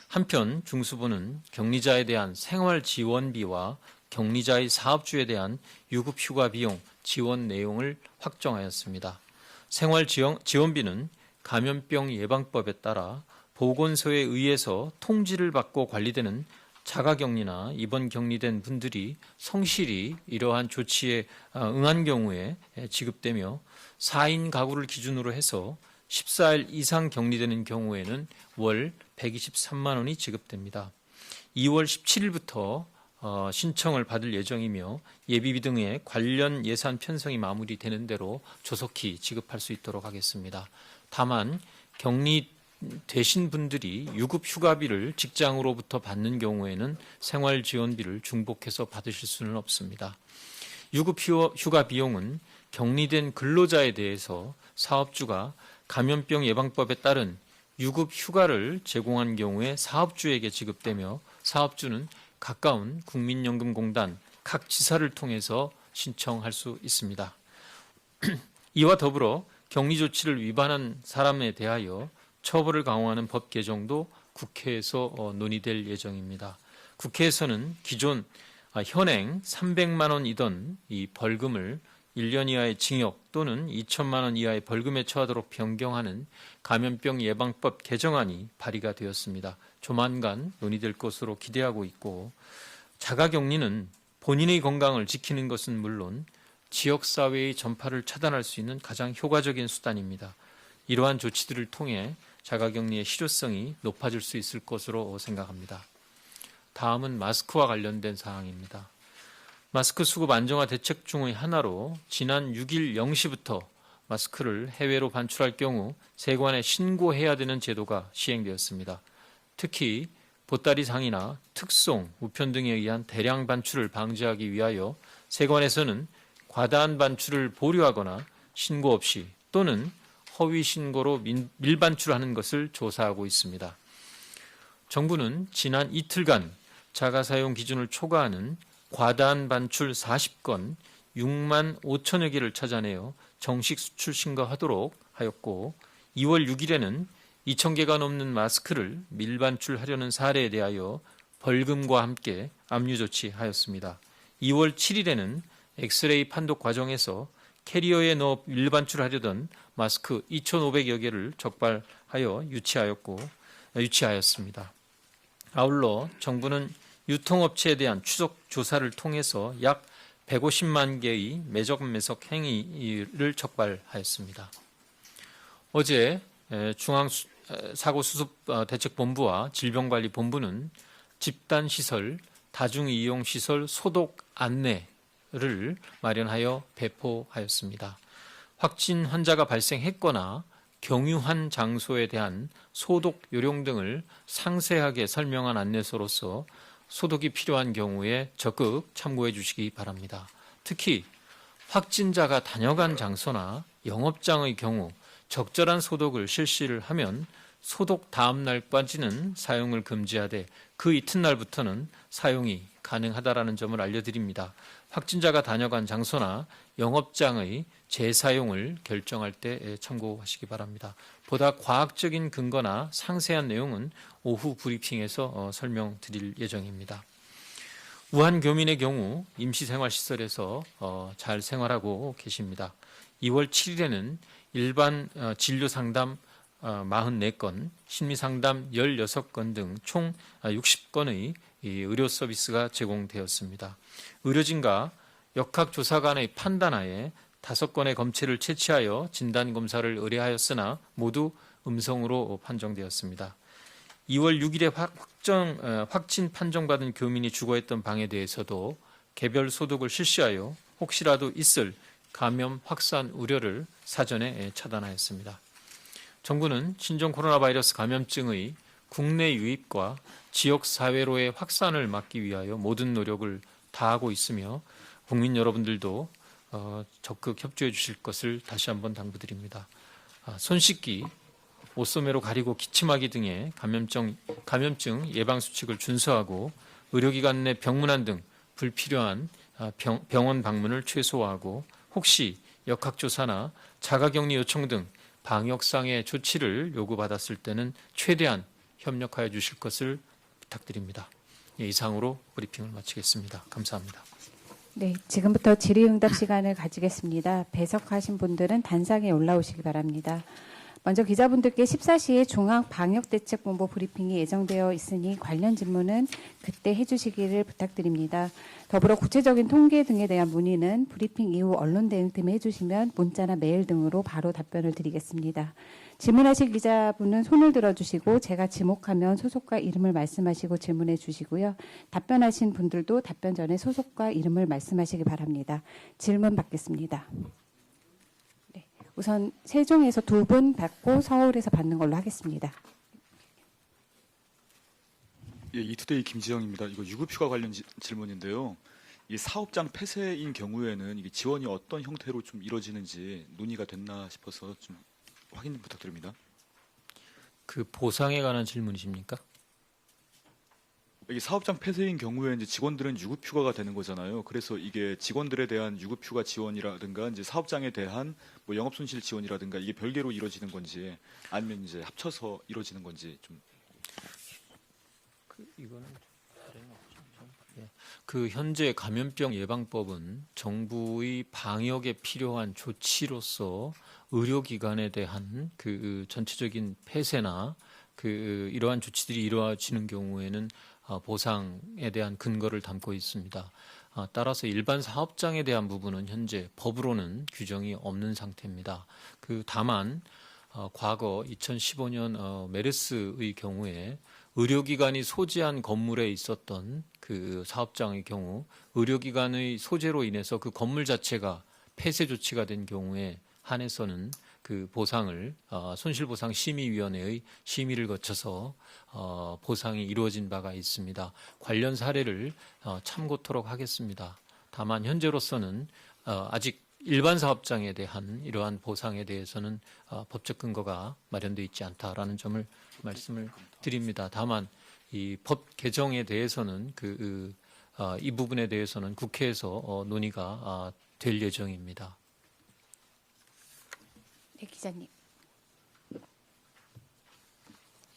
Speaker 5: 한편 중수부는 격리자에 대한 생활지원비와 격리자의 사업주에 대한 유급휴가 비용 지원 내용을 확정하였습니다. 생활지원비는 감염병 예방법에 따라 보건소에 의해서 통지를 받고 관리되는 자가격리나 입원 격리된 분들이 성실히 이러한 조치에 응한 경우에 지급되며 4인 가구를 기준으로 해서 14일 이상 격리되는 경우에는 월 123만 원이 지급됩니다. 2월 17일부터 신청을 받을 예정이며 예비비 등의 관련 예산 편성이 마무리되는 대로 조속히 지급할 수 있도록 하겠습니다. 다만 격리되신 분들이 유급휴가비를 직장으로부터 받는 경우에는 생활지원비를 중복해서 받으실 수는 없습니다. 유급휴가 비용은 격리된 근로자에 대해서 사업주가 감염병 예방법에 따른 유급휴가를 제공한 경우에 사업주에게 지급되며 사업주는 가까운 국민연금공단 각 지사를 통해서 신청할 수 있습니다. 이와 더불어 격리 조치를 위반한 사람에 대하여 처벌을 강화하는 법 개정도 국회에서 논의될 예정입니다. 국회에서는 기존 현행 300만 원이던 이 벌금을 1년 이하의 징역 또는 2천만 원 이하의 벌금에 처하도록 변경하는 감염병 예방법 개정안이 발의가 되었습니다. 조만간 논의될 것으로 기대하고 있고, 자가격리는 본인의 건강을 지키는 것은 물론 지역사회의 전파를 차단할 수 있는 가장 효과적인 수단입니다. 이러한 조치들을 통해 자가격리의 실효성이 높아질 수 있을 것으로 생각합니다. 다음은 마스크와 관련된 사항입니다. 마스크 수급 안정화 대책 중의 하나로 지난 6일 0시부터 마스크를 해외로 반출할 경우 세관에 신고해야 되는 제도가 시행되었습니다. 특히 보따리상이나 특송, 우편 등에 의한 대량 반출을 방지하기 위하여 세관에서는 과다한 반출을 보류하거나 신고 없이 또는 허위 신고로 밀반출하는 것을 조사하고 있습니다. 정부는 지난 이틀간 자가사용 기준을 초과하는 과다한 반출 40건 6만 5천여 개를 찾아내어 정식 수출 신고하도록 하였고, 2월 6일에는 2천 개가 넘는 마스크를 밀반출하려는 사례에 대하여 벌금과 함께 압류 조치하였습니다. 2월 7일에는 엑스레이 판독 과정에서 캐리어에 넣어 밀반출하려던 마스크 2,500여 개를 적발하여 유치하였습니다. 아울러 정부는 유통업체에 대한 추적 조사를 통해서 약 150만 개의 매적 행위를 적발하였습니다. 어제 중앙사고수습대책본부와 질병관리본부는 집단시설, 다중이용시설 소독 안내를 마련하여 배포하였습니다. 확진 환자가 발생했거나 경유한 장소에 대한 소독 요령 등을 상세하게 설명한 안내서로서 소독이 필요한 경우에 적극 참고해 주시기 바랍니다. 특히 확진자가 다녀간 장소나 영업장의 경우 적절한 소독을 실시를 하면 소독 다음 날까지는 사용을 금지하되 그 이튿날부터는 사용이 가능하다라는 점을 알려드립니다. 확진자가 다녀간 장소나 영업장의 재사용을 결정할 때 참고하시기 바랍니다. 보다 과학적인 근거나 상세한 내용은 오후 브리핑에서 설명드릴 예정입니다. 우한 교민의 경우 임시생활시설에서 잘 생활하고 계십니다. 2월 7일에는 일반 진료상담 44건, 심리상담 16건 등 총 60건의 의료 서비스가 제공되었습니다. 의료진과 역학조사관의 판단하에 5건의 검체를 채취하여 진단검사를 의뢰하였으나 모두 음성으로 판정되었습니다. 2월 6일에 확진 판정받은 교민이 주거했던 방에 대해서도 개별 소독을 실시하여 혹시라도 있을 감염 확산 우려를 사전에 차단하였습니다. 정부는 신종 코로나 바이러스 감염증의 국내 유입과 지역 사회로의 확산을 막기 위하여 모든 노력을 다하고 있으며 국민 여러분들도 적극 협조해 주실 것을 다시 한번 당부드립니다. 손 씻기, 옷소매로 가리고 기침하기 등의 감염증 예방 수칙을 준수하고 의료기관 내 병문안 등 불필요한 병원 방문을 최소화하고 혹시 역학조사나 자가격리 요청 등 방역상의 조치를 요구받았을 때는 최대한 협력하여 주실 것을 부탁드립니다. 이상으로 브리핑을 마치겠습니다. 감사합니다.
Speaker 4: 네, 지금부터 질의응답 시간을 가지겠습니다. 배석하신 분들은 단상에 올라오시기 바랍니다. 먼저 기자분들께 14시에 중앙방역대책본부 브리핑이 예정되어 있으니 관련 질문은 그때 해주시기를 부탁드립니다. 더불어 구체적인 통계 등에 대한 문의는 브리핑 이후 언론 대응팀에 해주시면 문자나 메일 등으로 바로 답변을 드리겠습니다. 질문하실 기자분은 손을 들어주시고 제가 지목하면 소속과 이름을 말씀하시고 질문해 주시고요. 답변하신 분들도 답변 전에 소속과 이름을 말씀하시기 바랍니다. 질문 받겠습니다. 네, 우선 세종에서 2분 받고 서울에서 받는 걸로 하겠습니다.
Speaker 6: 예, 이투데이 김지영입니다. 이거 유급휴가 관련 질문인데요. 이 사업장 폐쇄인 경우에는 이게 지원이 어떤 형태로 좀 이루어지는지 논의가 됐나 싶어서 좀 확인 부탁드립니다.
Speaker 5: 그 보상에 관한 질문이십니까?
Speaker 6: 이게 사업장 폐쇄인 경우에 이제 직원들은 유급휴가가 되는 거잖아요. 그래서 이게 직원들에 대한 유급휴가 지원이라든가 이제 사업장에 대한 뭐 영업손실 지원이라든가 이게 별개로 이루어지는 건지 아니면 이제 합쳐서 이루어지는 건지 좀.
Speaker 5: 이거는 그 현재 감염병 예방법은 정부의 방역에 필요한 조치로서 의료기관에 대한 그 전체적인 폐쇄나 그 이러한 조치들이 이루어지는 경우에는 보상에 대한 근거를 담고 있습니다. 따라서 일반 사업장에 대한 부분은 현재 법으로는 규정이 없는 상태입니다. 다만 과거 2015년 메르스의 경우에 의료기관이 소재한 건물에 있었던 그 사업장의 경우 의료기관의 소재로 인해서 그 건물 자체가 폐쇄 조치가 된 경우에 한해서는 그 보상을 손실보상 심의위원회의 심의를 거쳐서 보상이 이루어진 바가 있습니다. 관련 사례를 참고토록 하겠습니다. 다만 현재로서는 아직 일반 사업장에 대한 이러한 보상에 대해서는 법적 근거가 마련되어 있지 않다라는 점을 말씀을 드립니다. 다만 이 법 개정에 대해서는 이 부분에 대해서는 국회에서 논의가 될 예정입니다.
Speaker 4: 네, 기자님.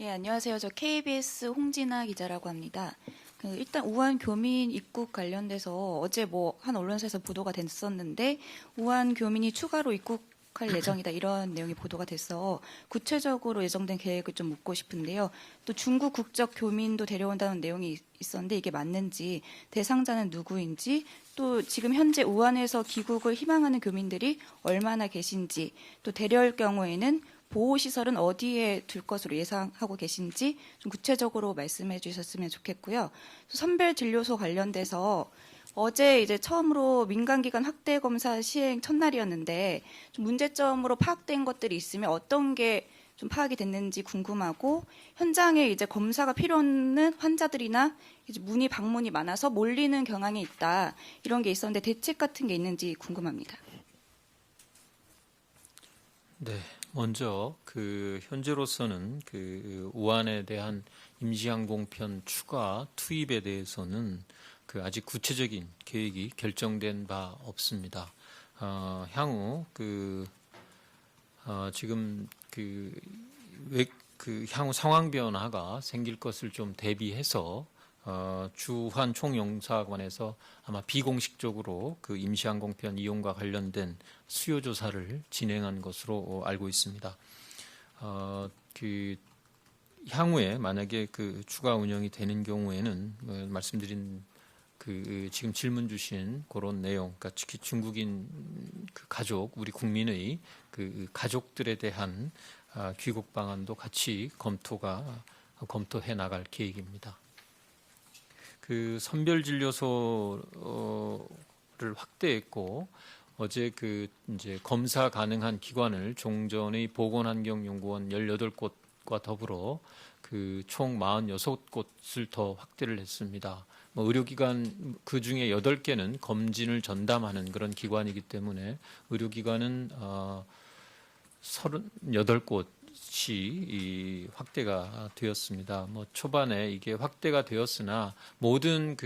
Speaker 7: 예, 안녕하세요. 저 KBS 홍진아 기자라고 합니다. 일단 우한 교민 입국 관련돼서 어제 한 언론사에서 보도가 됐었는데 우한 교민이 추가로 입국할 예정이다 이런 내용이 보도가 돼서 구체적으로 예정된 계획을 좀 묻고 싶은데요. 또 중국 국적 교민도 데려온다는 내용이 있었는데 이게 맞는지, 대상자는 누구인지, 또 지금 현재 우한에서 귀국을 희망하는 교민들이 얼마나 계신지, 또 데려올 경우에는 보호시설은 어디에 둘 것으로 예상하고 계신지 좀 구체적으로 말씀해 주셨으면 좋겠고요. 선별진료소 관련돼서 어제 이제 처음으로 민간기관 확대 검사 시행 첫날이었는데 좀 문제점으로 파악된 것들이 있으면 어떤 게 좀 파악이 됐는지 궁금하고, 현장에 이제 검사가 필요 없는 환자들이나 이제 방문이 많아서 몰리는 경향이 있다 이런 게 있었는데 대책 같은 게 있는지 궁금합니다.
Speaker 5: 네, 먼저 현재로서는 우한에 대한 임시항공편 추가 투입에 대해서는 아직 구체적인 계획이 결정된 바 없습니다. 향후 지금 향후 상황 변화가 생길 것을 좀 대비해서 주한 총영사관에서 아마 비공식적으로 임시항공편 이용과 관련된 수요 조사를 진행한 것으로 알고 있습니다. 향후에 만약에 추가 운영이 되는 경우에는 말씀드린 지금 질문 주신 그런 내용, 그러니까 특히 중국인 가족, 우리 국민의 가족들에 대한 귀국 방안도 같이 검토해 나갈 계획입니다. 선별진료소를 확대했고, 어제 이제 검사 가능한 기관을 종전의 보건환경연구원 18곳과 더불어 총 46곳을 더 확대를 했습니다. 의료기관 그 중에 8개는 검진을 전담하는 그런 기관이기 때문에 의료기관은 38곳이 확대가 되었습니다. 초반에 이게 확대가 되었으나 모든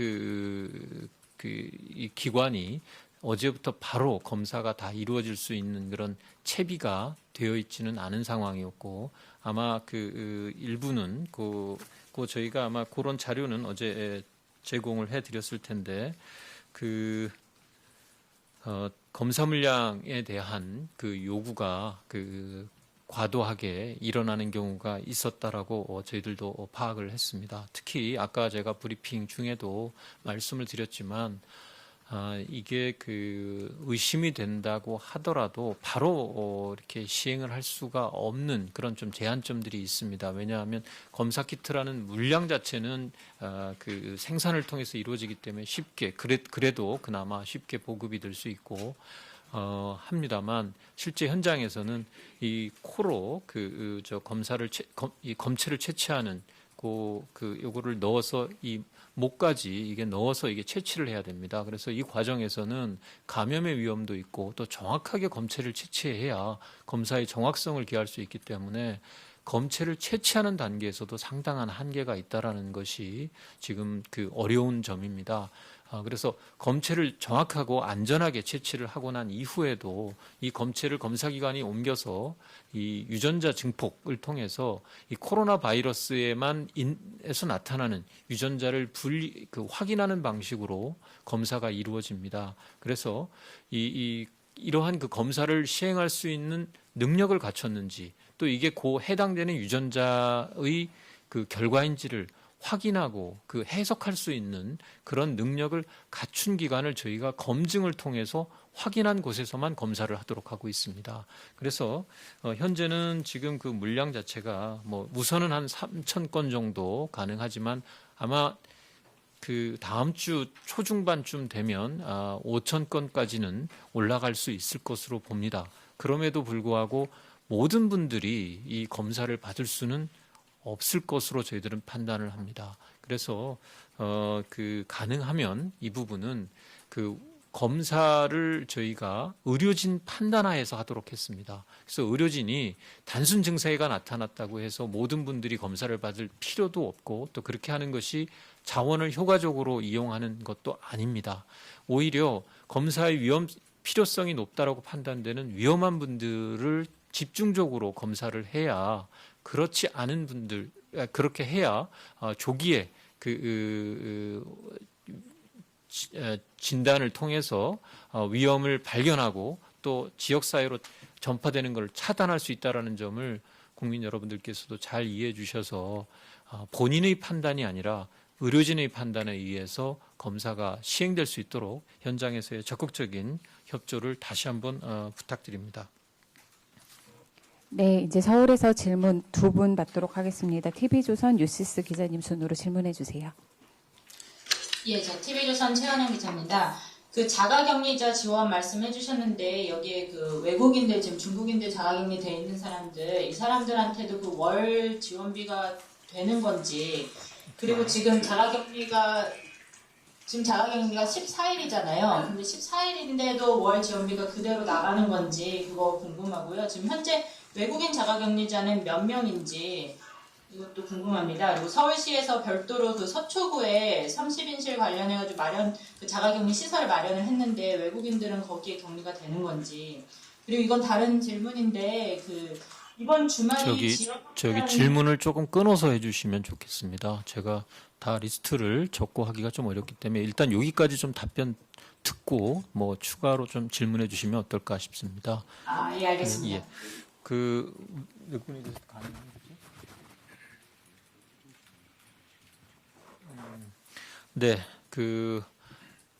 Speaker 5: 이 기관이 어제부터 바로 검사가 다 이루어질 수 있는 그런 채비가 되어 있지는 않은 상황이었고, 아마 일부는 저희가 아마 그런 자료는 어제 제공을 해드렸을 텐데 검사 물량에 대한 요구가 과도하게 일어나는 경우가 있었다라고 저희들도 파악을 했습니다. 특히 아까 제가 브리핑 중에도 말씀을 드렸지만 이게 의심이 된다고 하더라도 바로 이렇게 시행을 할 수가 없는 그런 좀 제한점들이 있습니다. 왜냐하면 검사 키트라는 물량 자체는 생산을 통해서 이루어지기 때문에 쉽게 그래도 그나마 쉽게 보급이 될 수 있고 합니다만, 실제 현장에서는 이 코로 이 검체를 채취하는 요거를 넣어서 이 목까지 이게 넣어서 이게 채취를 해야 됩니다. 그래서 이 과정에서는 감염의 위험도 있고 또 정확하게 검체를 채취해야 검사의 정확성을 기할 수 있기 때문에 검체를 채취하는 단계에서도 상당한 한계가 있다라는 것이 지금 어려운 점입니다. 그래서 검체를 정확하고 안전하게 채취를 하고 난 이후에도 이 검체를 검사기관이 옮겨서 이 유전자 증폭을 통해서 이 코로나 바이러스에만 에서 나타나는 유전자를 확인하는 방식으로 검사가 이루어집니다. 그래서 이러한 그 검사를 시행할 수 있는 능력을 갖췄는지 또 이게 해당되는 유전자의 그 결과인지를 확인하고 그 해석할 수 있는 그런 능력을 갖춘 기관을 저희가 검증을 통해서 확인한 곳에서만 검사를 하도록 하고 있습니다. 그래서 현재는 지금 그 물량 자체가 뭐 우선은 한 3,000건 정도 가능하지만 아마 그 다음 주 초중반쯤 되면 5,000건까지는 올라갈 수 있을 것으로 봅니다. 그럼에도 불구하고 모든 분들이 이 검사를 받을 수는 없을 것으로 저희들은 판단을 합니다. 그래서 그 가능하면 이 부분은 그 검사를 저희가 의료진 판단하에서 하도록 했습니다. 그래서 의료진이 단순 증세가 나타났다고 해서 모든 분들이 검사를 받을 필요도 없고 또 그렇게 하는 것이 자원을 효과적으로 이용하는 것도 아닙니다. 오히려 검사의 필요성이 높다라고 판단되는 위험한 분들을 집중적으로 검사를 해야 그렇지 않은 분들 그렇게 해야 조기에 진단을 통해서 위험을 발견하고 또 지역사회로 전파되는 것을 차단할 수 있다는 점을 국민 여러분들께서도 잘 이해해 주셔서 본인의 판단이 아니라 의료진의 판단에 의해서 검사가 시행될 수 있도록 현장에서의 적극적인 협조를 다시 한번 부탁드립니다.
Speaker 4: 네, 이제 서울에서 질문 2분 받도록 하겠습니다. TV조선 뉴시스 기자님 순으로 질문해 주세요.
Speaker 8: 예, 저 TV조선 최은영 기자입니다. 그 자가격리자 지원 말씀해 주셨는데 여기에 그 외국인들 지금 중국인들 자가격리 돼 있는 사람들 이 사람들한테도 그 월 지원비가 되는 건지 그리고 지금 자가격리가 14일이잖아요. 근데 14일인데도 월 지원비가 그대로 나가는 건지 그거 궁금하고요. 지금 현재 외국인 자가격리자는 몇 명인지 이것도 궁금합니다. 그리고 서울시에서 별도로 그 서초구에 30인실 관련해가지고 그 자가격리 시설을 마련을 했는데 외국인들은 거기에 격리가 되는 건지 그리고 이건 다른 질문인데 그 이번 주말이
Speaker 5: 저기 질문을 조금 끊어서 해주시면 좋겠습니다. 제가 다 리스트를 적고 하기가 좀 어렵기 때문에 일단 여기까지 좀 답변 듣고 뭐 추가로 좀 질문해 주시면 어떨까 싶습니다.
Speaker 8: 예, 알겠습니다.
Speaker 5: 예. 그 몇 분에 대해서 가능한지? 네,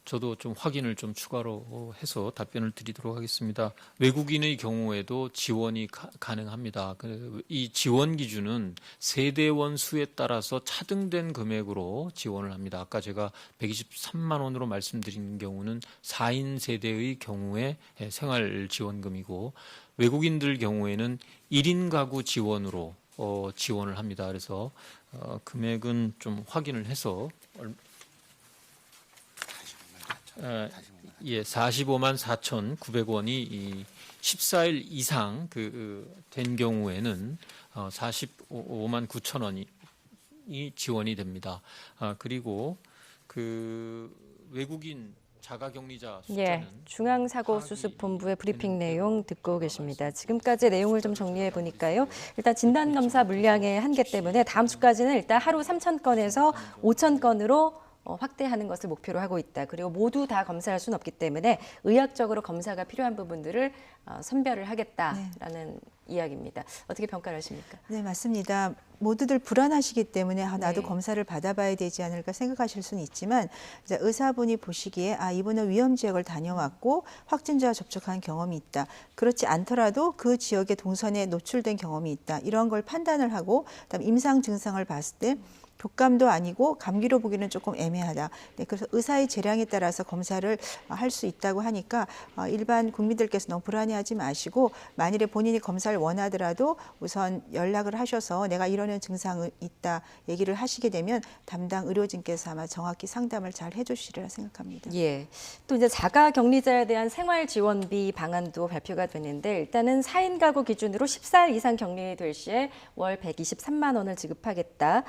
Speaker 5: 저도 좀 확인을 좀 추가로 해서 답변을 드리도록 하겠습니다. 외국인의 경우에도 지원이 가능합니다. 이 지원 기준은 세대원 수에 따라서 차등된 금액으로 지원을 합니다. 아까 제가 123만 원으로 말씀드린 경우는 4인 세대의 경우에 생활지원금이고 외국인들 경우에는 1인 가구 지원으로 지원을 합니다. 그래서 금액은 좀 확인을 해서 45만 4,900원이 14일 이상 된 경우에는 45만 9천 원이 지원이 됩니다. 그리고 그 외국인 자가격리자 숫자는
Speaker 1: 중앙사고수습본부의 브리핑 내용 듣고 계십니다. 지금까지 내용을 좀 정리해 보니까요. 일단 진단검사 물량의 한계 때문에 다음 주까지는 일단 하루 3,000건에서 5,000건으로 확대하는 것을 목표로 하고 있다. 그리고 모두 다 검사할 수는 없기 때문에 의학적으로 검사가 필요한 부분들을 선별을 하겠다라는 이야기입니다. 어떻게 평가를 하십니까?
Speaker 3: 네, 맞습니다. 모두들 불안하시기 때문에 나도
Speaker 1: 네.
Speaker 3: 검사를 받아봐야 되지 않을까 생각하실 수는 있지만 이제 의사분이 보시기에 이분은 위험 지역을 다녀왔고 확진자와 접촉한 경험이 있다. 그렇지 않더라도 그 지역의 동선에 노출된 경험이 있다. 이런 걸 판단을 하고 그다음 임상 증상을 봤을 때 독감도 아니고 감기로 보기는 조금 애매하다. 네, 그래서 의사의 재량에 따라서 검사를 할 수 있다고 하니까 일반 국민들께서 너무 불안해하지 마시고 만일에 본인이 검사를 원하더라도 우선 연락을 하셔서 내가 이러는 증상이 있다 얘기를 하시게 되면 담당 의료진께서 아마 정확히 상담을 잘 해주시리라 생각합니다.
Speaker 1: 예. 또 이제 자가격리자에 대한 생활지원비 방안도 발표가 되는데 일단은 4인 가구 기준으로 14일 이상 격리될 시에 월 123만 원을 지급하겠다.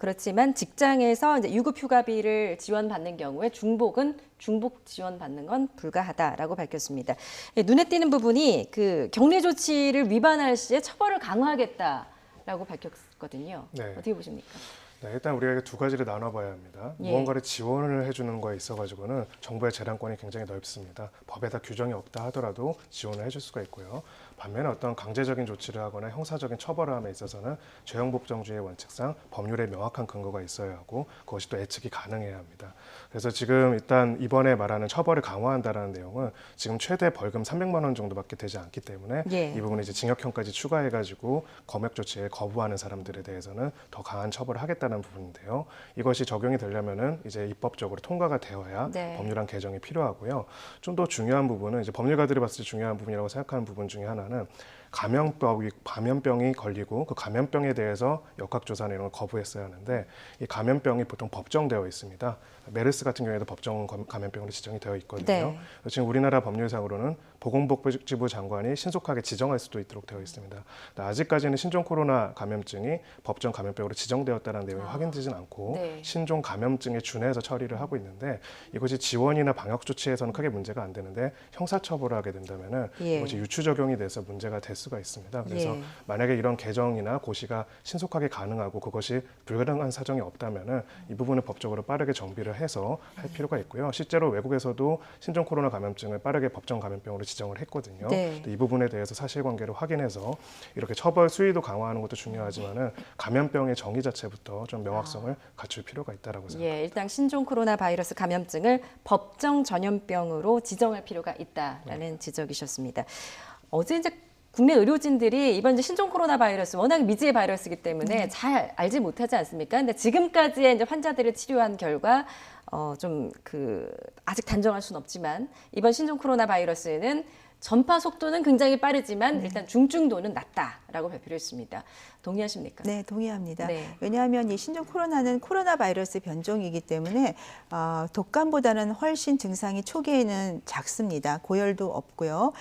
Speaker 1: 그렇지만 직장에서 이제 유급휴가비를 지원받는 경우에 중복은 중복 지원받는 건 불가하다라고 밝혔습니다. 눈에 띄는 부분이 그 격리 조치를 위반할 시에 처벌을 강화하겠다라고 밝혔거든요.
Speaker 2: 네.
Speaker 1: 어떻게 보십니까?
Speaker 2: 네, 일단 우리가 두 가지를 나눠봐야 합니다.
Speaker 1: 예.
Speaker 2: 무언가를 지원을 해주는 거에 있어가지고는 정부의 재량권이 굉장히 넓습니다. 법에다 규정이 없다 하더라도 지원을 해줄 수가 있고요. 반면에 어떤 강제적인 조치를 하거나 형사적인 처벌을 함에 있어서는 죄형복정주의 원칙상 법률에 명확한 근거가 있어야 하고 그것이 또 예측이 가능해야 합니다. 그래서 지금 일단 이번에 말하는 처벌을 강화한다라는 내용은 지금 최대 벌금 300만 원 정도밖에 되지 않기 때문에
Speaker 1: 예.
Speaker 2: 이 부분을 이제 징역형까지 추가해가지고 검역 조치에 거부하는 사람들에 대해서는 더 강한 처벌을 하겠다는 부분인데요. 이것이 적용이 되려면은 이제 입법적으로 통과가 되어야
Speaker 1: 네.
Speaker 2: 법률안 개정이 필요하고요. 좀 더 중요한 부분은 이제 법률가들이 봤을 때 중요한 부분이라고 생각하는 부분 중에 하나는 감염병이 걸리고 그 감염병에 대해서 역학조사나 이런 걸 거부했어야 하는데 이 감염병이 보통 법정되어 있습니다. 메르스 같은 경우에도 법정 감염병으로 지정이 되어 있거든요.
Speaker 1: 네.
Speaker 2: 지금 우리나라 법률상으로는 보건복지부 장관이 신속하게 지정할 수도 있도록 되어 있습니다. 아직까지는 신종 코로나 감염증이 법정 감염병으로 지정되었다는 내용이 확인되진 않고
Speaker 1: 네.
Speaker 2: 신종 감염증에 준해서 처리를 하고 있는데 이것이 지원이나 방역 조치에서는 크게 문제가 안 되는데 형사처벌을 하게 된다면은
Speaker 1: 예.
Speaker 2: 이것이 유추 적용이 돼서 문제가 될 수가 있습니다. 그래서
Speaker 1: 예.
Speaker 2: 만약에 이런 개정이나 고시가 신속하게 가능하고 그것이 불가능한 사정이 없다면은 이 부분을 법적으로 빠르게 정비를 해서 할 필요가 있고요. 실제로 외국에서도 신종 코로나 감염증을 빠르게 법정 감염병으로 지정을 했거든요.
Speaker 1: 네.
Speaker 2: 이 부분에 대해서 사실관계를 확인해서 이렇게 처벌 수위도 강화하는 것도 중요하지만은 감염병의 정의 자체부터 좀 명확성을 갖출 필요가 있다라고 생각합니다.
Speaker 1: 예, 일단 신종 코로나 바이러스 감염증을 법정 전염병으로 지정할 필요가 있다라는 지적이셨습니다. 어제 이제 국내 의료진들이 이번 이제 신종 코로나 바이러스 워낙 미지의 바이러스이기 때문에 잘 알지 못하지 않습니까? 근데 지금까지의 이제 환자들을 치료한 결과 좀 아직 단정할 수는 없지만 이번 신종 코로나 바이러스에는 전파 속도는 굉장히 빠르지만 일단 중증도는 낮다라고 발표를 했습니다. 동의하십니까?
Speaker 3: 네, 동의합니다.
Speaker 1: 네.
Speaker 3: 왜냐하면 이 신종 코로나는 코로나 바이러스 변종이기 때문에 독감보다는 훨씬 증상이 초기에는 작습니다. 고열도 없고요.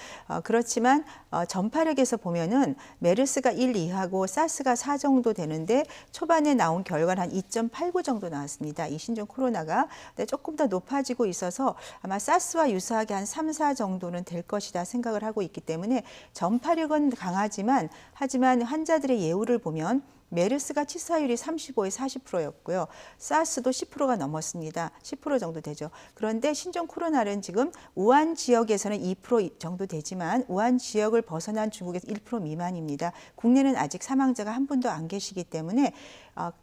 Speaker 3: 그렇지만 전파력에서 보면은 메르스가 1 이하고 사스가 4 정도 되는데 초반에 나온 결과는 한 2.89 정도 나왔습니다. 이 신종 코로나가. 근데 조금 더 높아지고 있어서 아마 사스와 유사하게 한 3, 4 정도는 될 것이다 생각을 하고 있기 때문에 전파력은 강하지만 하지만 환자들의 예우를 보면 메르스가 치사율이 35에 40%였고요. 사스도 10%가 넘었습니다. 10% 정도 되죠. 그런데 신종 코로나는 지금 우한 지역에서는 2% 정도 되지만 우한 지역을 벗어난 중국에서 1% 미만입니다. 국내는 아직 사망자가 한 분도 안 계시기 때문에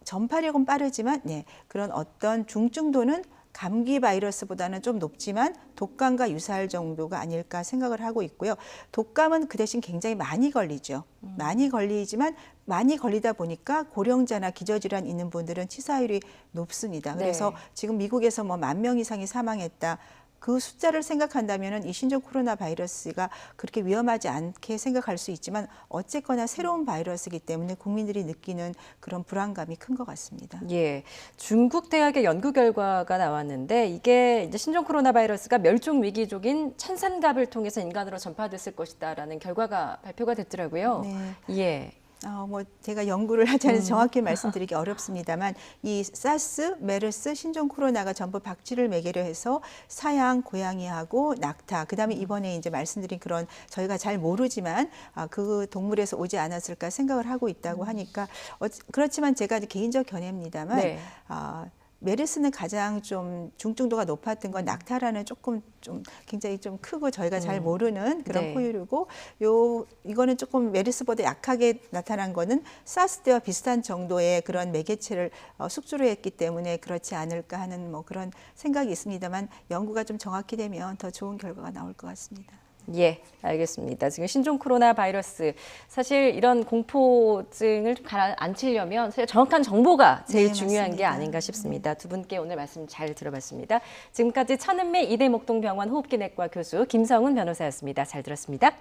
Speaker 3: 전파력은 빠르지만 그런 어떤 중증도는 감기 바이러스보다는 좀 높지만 독감과 유사할 정도가 아닐까 생각을 하고 있고요. 독감은 그 대신 굉장히 많이 걸리죠. 많이 걸리지만 많이 걸리다 보니까 고령자나 기저질환 있는 분들은 치사율이 높습니다. 그래서 지금 미국에서 10,000명 이상이 사망했다. 그 숫자를 생각한다면 이 신종 코로나 바이러스가 그렇게 위험하지 않게 생각할 수 있지만 어쨌거나 새로운 바이러스이기 때문에 국민들이 느끼는 그런 불안감이 큰 것 같습니다.
Speaker 1: 예, 중국 대학의 연구 결과가 나왔는데 이게 이제 신종 코로나 바이러스가 멸종 위기종인 찬산갑을 통해서 인간으로 전파됐을 것이다라는 결과가 발표가 됐더라고요.
Speaker 3: 네.
Speaker 1: 예.
Speaker 3: 제가 연구를 하지 않아서 정확히 말씀드리기 어렵습니다만 이 사스, 메르스, 신종 코로나가 전부 박쥐를 매개로 해서 사양, 고양이하고 낙타, 그다음에 이번에 이제 말씀드린 그런 저희가 잘 모르지만 그 동물에서 오지 않았을까 생각을 하고 있다고 하니까 그렇지만 제가 개인적 견해입니다만 메르스는 가장 좀 중증도가 높았던 건 낙타라는 조금 좀 굉장히 좀 크고 저희가 잘 모르는 그런 포유류고 이거는 조금 메르스보다 약하게 나타난 거는 사스 때와 비슷한 정도의 그런 매개체를 숙주로 했기 때문에 그렇지 않을까 하는 그런 생각이 있습니다만 연구가 좀 정확히 되면 더 좋은 결과가 나올 것 같습니다.
Speaker 1: 예, 알겠습니다. 지금 신종 코로나 바이러스 사실 이런 공포증을 좀 가라앉히려면 사실 정확한 정보가 제일 중요한 게 아닌가 싶습니다. 두 분께 오늘 말씀 잘 들어봤습니다. 지금까지 천은미 이대목동병원 호흡기내과 교수 김성훈 변호사였습니다. 잘 들었습니다.